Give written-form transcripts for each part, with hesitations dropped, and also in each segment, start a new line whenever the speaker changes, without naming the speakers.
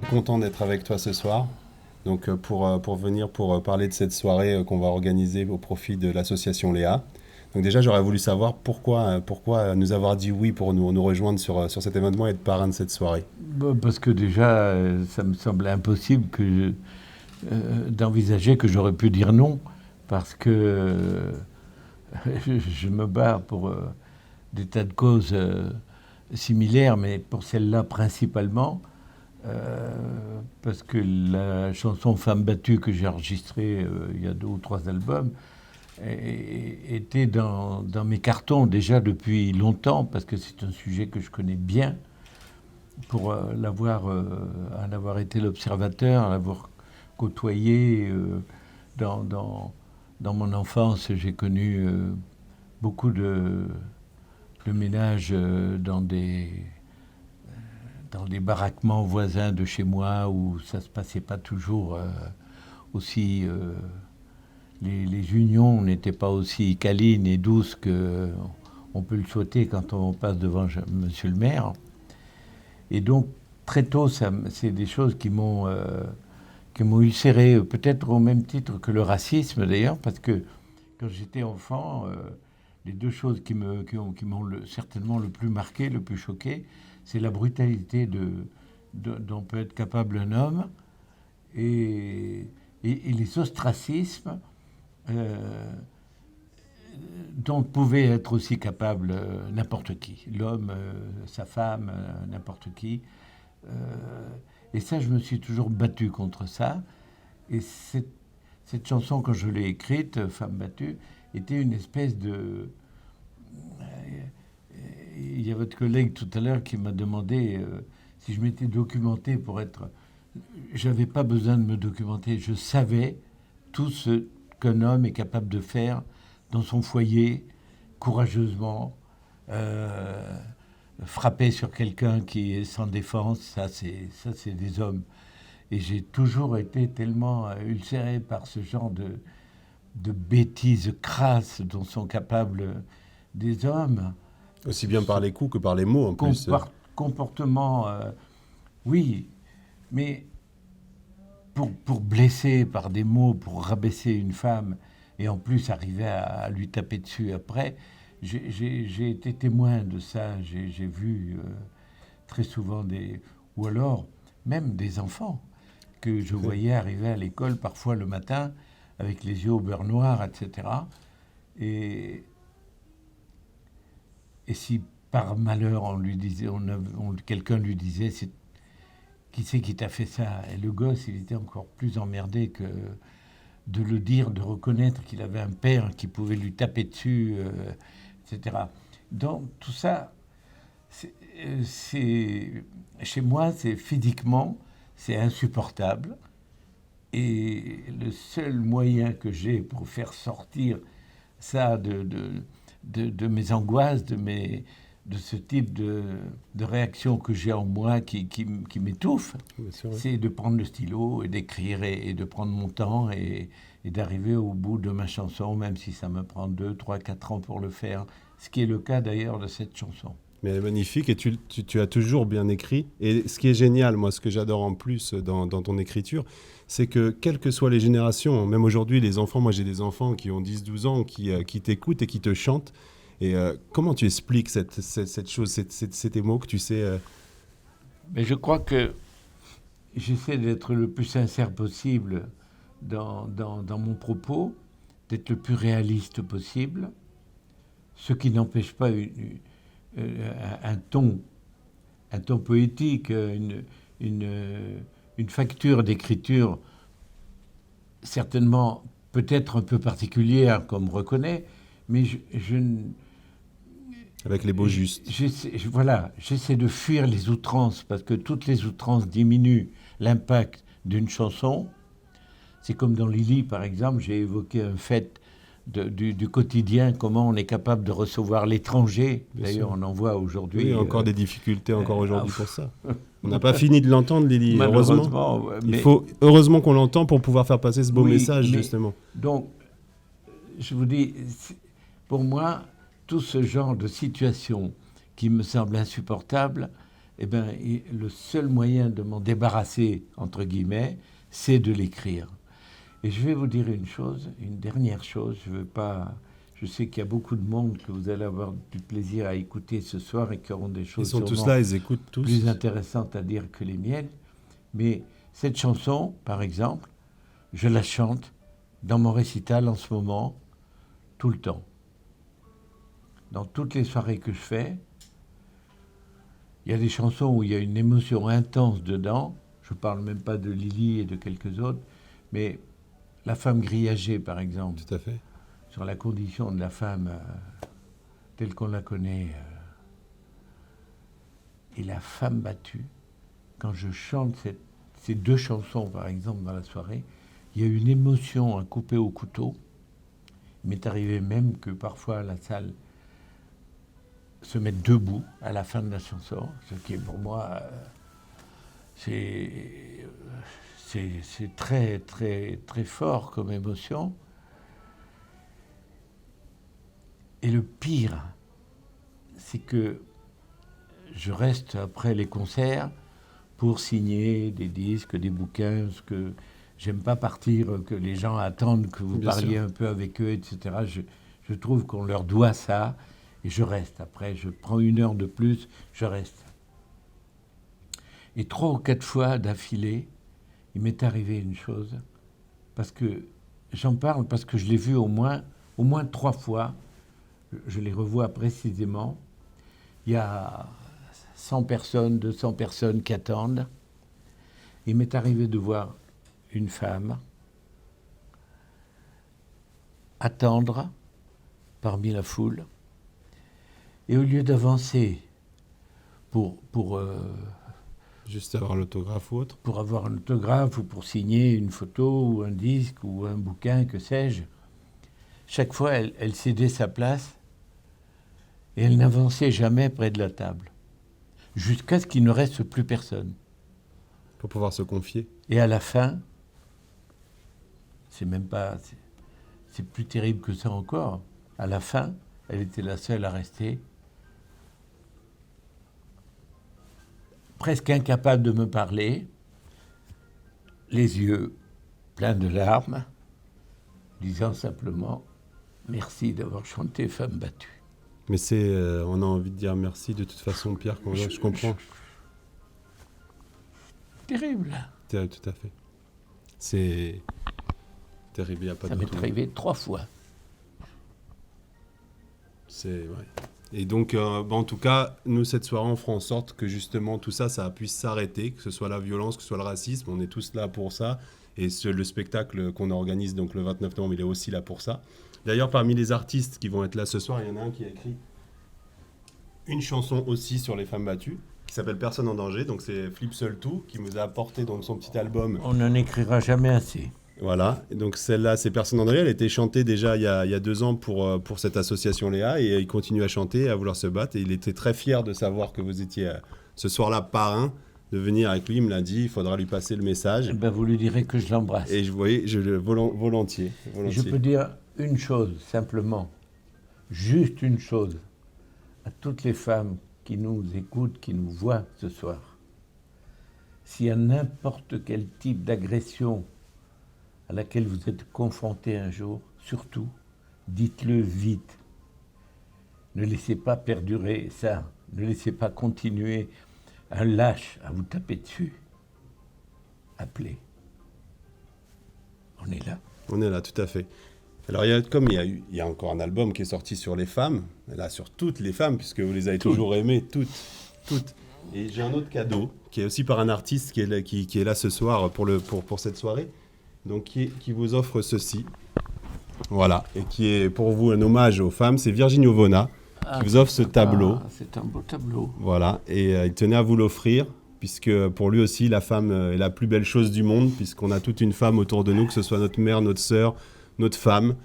Content d'être avec toi ce soir. Donc pour venir pour parler de cette soirée qu'on va organiser au profit de l'association Léa. Donc déjà j'aurais voulu savoir pourquoi nous avoir dit oui pour nous rejoindre sur cet événement et être parrain de cette soirée.
Parce que déjà, ça me semblait impossible d'envisager que j'aurais pu dire non, parce que je me bats pour des tas de causes similaires, mais pour celle-là principalement, parce que la chanson Femme battue que j'ai enregistrée il y a 2 ou 3 albums était dans mes cartons déjà depuis longtemps, parce que c'est un sujet que je connais bien, pour en avoir été l'observateur, l'avoir côtoyé dans mon enfance. J'ai connu beaucoup de ménages dans des baraquements voisins de chez moi où ça se passait pas toujours aussi. Les unions n'étaient pas aussi câlines et douces que on peut le souhaiter quand on passe devant Monsieur le maire. Et donc très tôt, c'est des choses qui m'ont ulcéré, peut-être au même titre que le racisme d'ailleurs, parce que quand j'étais enfant, les 2 choses qui m'ont certainement le plus marqué, le plus choqué, c'est la brutalité dont peut être capable un homme et les ostracismes dont pouvait être aussi capable n'importe qui, l'homme, sa femme, n'importe qui. Et ça, je me suis toujours battu contre ça. Et cette chanson, quand je l'ai écrite, Femme battue, était une espèce de... Il y a votre collègue tout à l'heure qui m'a demandé si je m'étais documenté pour être... J'avais pas besoin de me documenter. Je savais tout ce qu'un homme est capable de faire dans son foyer, courageusement, frapper sur quelqu'un qui est sans défense. Ça, c'est des hommes. Et j'ai toujours été tellement ulcéré par ce genre de bêtises crasses dont sont capables des hommes.
Aussi bien par les coups que par les mots en plus.
Comportement, oui, mais pour blesser par des mots, pour rabaisser une femme, et en plus arriver à lui taper dessus après, j'ai été témoin de ça. J'ai vu très souvent ou alors même des enfants que je voyais arriver à l'école parfois le matin avec les yeux au beurre noir, etc. Et si par malheur on lui disait, quelqu'un lui disait, qui c'est qui t'a fait ça? Et le gosse, il était encore plus emmerdé que de le dire, de reconnaître qu'il avait un père qui pouvait lui taper dessus, etc. Donc tout ça, chez moi, c'est physiquement, c'est insupportable. Et le seul moyen que j'ai pour faire sortir ça de mes angoisses, de ce type de réaction que j'ai en moi qui m'étouffe, c'est de prendre le stylo et d'écrire et de prendre mon temps et d'arriver au bout de ma chanson, même si ça me prend 2, 3, 4 ans pour le faire, ce qui est le cas d'ailleurs de cette chanson.
Mais elle est magnifique et tu as toujours bien écrit. Et ce qui est génial, moi, ce que j'adore en plus dans ton écriture, c'est que quelles que soient les générations, même aujourd'hui, les enfants, moi j'ai des enfants qui ont 10-12 ans, qui t'écoutent et qui te chantent. Et comment tu expliques cette chose, cet émo que tu sais
Mais je crois que j'essaie d'être le plus sincère possible dans mon propos, d'être le plus réaliste possible, ce qui n'empêche pas un ton poétique, une facture d'écriture certainement peut-être un peu particulière, comme reconnaît, mais
avec les mots justes.
J'essaie de fuir les outrances, parce que toutes les outrances diminuent l'impact d'une chanson. C'est comme dans Lily, par exemple, j'ai évoqué un fait du quotidien, comment on est capable de recevoir l'étranger.
Bien
D'ailleurs,
sûr.
on en voit aujourd'hui.
Oui, encore des difficultés encore aujourd'hui pour ça. On n'a pas fini de l'entendre, Lily, heureusement.
Malheureusement,
Il faut heureusement qu'on l'entend pour pouvoir faire passer ce beau
Oui,
message,
mais-
justement.
Donc, je vous dis, pour moi, tout ce genre de situation qui me semble insupportable, eh ben, le seul moyen de m'en débarrasser, entre guillemets, c'est de l'écrire. Et je vais vous dire une chose, une dernière chose. Je sais qu'il y a beaucoup de monde que vous allez avoir du plaisir à écouter ce soir et qui auront des
Ils
choses
sont tous
sûrement
là, ils écoutent tous.
plus intéressantes à dire que les miennes. Mais cette chanson, par exemple, je la chante dans mon récital en ce moment, tout le temps. Dans toutes les soirées que je fais, il y a des chansons où il y a une émotion intense dedans. Je ne parle même pas de Lily et de quelques autres, mais La femme grillagée, par exemple,
Tout à fait.
sur la condition de la femme telle qu'on la connaît, et la femme battue. Quand je chante ces deux chansons, par exemple, dans la soirée, il y a une émotion à couper au couteau. Il m'est arrivé même que parfois la salle se mette debout à la fin de la chanson, ce qui est pour moi, c'est très, très, très fort comme émotion. Et le pire, c'est que je reste après les concerts pour signer des disques, des bouquins, parce que j'aime pas partir, que les gens attendent que vous
Bien
parliez
sûr.
un peu avec eux, etc. Je trouve qu'on leur doit ça, et je reste. Après, je prends 1 heure de plus, je reste. Et 3 ou 4 fois d'affilée, il m'est arrivé une chose, parce que j'en parle, parce que je l'ai vu au moins 3 fois, je les revois précisément. Il y a 100 personnes, 200 personnes qui attendent. Il m'est arrivé de voir une femme attendre parmi la foule. Et au lieu d'avancer pour
Juste avoir l'autographe ou autre.
pour avoir un autographe ou pour signer une photo ou un disque ou un bouquin, que sais-je, chaque fois, elle cédait sa place et elle n'avançait jamais près de la table, jusqu'à ce qu'il ne reste plus personne.
Pour pouvoir se confier.
Et à la fin, c'est plus terrible que ça encore. À la fin, elle était la seule à rester, presque incapable de me parler, les yeux pleins de larmes, disant simplement « Merci d'avoir chanté Femme battue ».
Mais on a envie de dire merci de toute façon, Pierre, je comprends.
Terrible.
Tout à fait. C'est terrible, il n'y a pas
Ça
de
m'est
tout.
arrivé 3 fois.
Ouais. Et donc, en tout cas, nous, cette soirée, on fera en sorte que justement tout ça, ça puisse s'arrêter, que ce soit la violence, que ce soit le racisme, on est tous là pour ça. Et le spectacle qu'on organise donc le 29 novembre, il est aussi là pour ça. D'ailleurs, parmi les artistes qui vont être là ce soir, il y en a un qui a écrit une chanson aussi sur les femmes battues, qui s'appelle Personne en danger. Donc c'est Flip Seul Tout, qui nous a apporté donc son petit album.
On n'en écrira jamais assez.
Voilà, et donc celle-là, c'est Personne en danger. Elle a été chantée déjà il y a 2 ans pour cette association Léa, et il continue à chanter, à vouloir se battre. Et il était très fier de savoir que vous étiez ce soir-là parrain, de venir avec lui. Il me l'a dit, il faudra lui passer le message.
Eh ben, vous lui direz que je l'embrasse.
Et volontiers.
Je peux dire une chose, simplement, juste une chose, à toutes les femmes qui nous écoutent, qui nous voient ce soir. S'il y a n'importe quel type d'agression à laquelle vous êtes confrontés un jour, surtout, dites-le vite. Ne laissez pas perdurer ça. Ne laissez pas continuer un lâche à vous taper dessus. Appelez. On est là.
On est là, tout à fait. Alors, il y a encore un album qui est sorti sur les femmes, là, sur toutes les femmes, puisque vous les avez toujours aimées, toutes. Et j'ai un autre cadeau, qui est aussi par un artiste qui est là ce soir pour cette soirée, donc qui vous offre ceci. Voilà, et qui est pour vous un hommage aux femmes, c'est Virginie Ovona, qui vous offre ce tableau.
C'est un beau tableau.
Voilà, et il tenait à vous l'offrir, puisque pour lui aussi, la femme est la plus belle chose du monde, puisqu'on a toute une femme autour de nous, que ce soit notre mère, notre sœur, notre femme,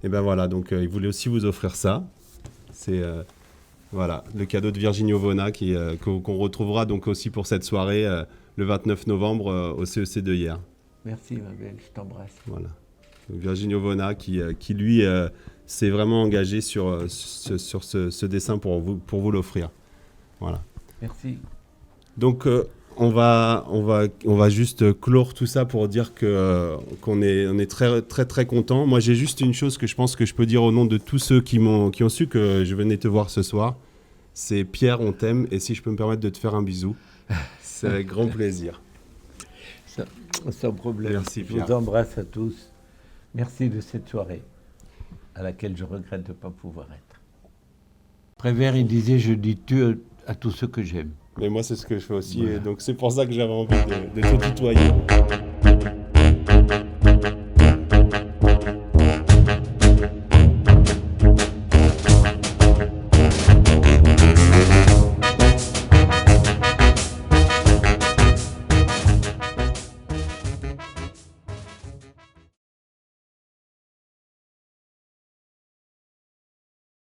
Et ben voilà, donc il voulait aussi vous offrir ça. C'est voilà, le cadeau de Virginie Ovona qu'on retrouvera donc aussi pour cette soirée le 29 novembre au CEC de hier.
Merci ma belle, je t'embrasse.
Voilà. Donc, Virginie Ovona qui lui s'est vraiment engagé sur ce dessin pour vous l'offrir. Voilà.
Merci.
Donc on va juste clore tout ça pour dire qu'on est très très très content. Moi j'ai juste une chose que je pense que je peux dire au nom de tous ceux qui ont su que je venais te voir ce soir. C'est Pierre, on t'aime, et si je peux me permettre de te faire un bisou, c'est avec grand plaisir.
Sans problème.
Merci Pierre.
Je vous embrasse à tous. Merci de cette soirée à laquelle je regrette de ne pas pouvoir être. Prévert, il disait, je dis tu à tous ceux que j'aime.
Mais moi c'est ce que je fais aussi,
Voilà.
et donc c'est pour ça que j'avais envie de te tutoyer.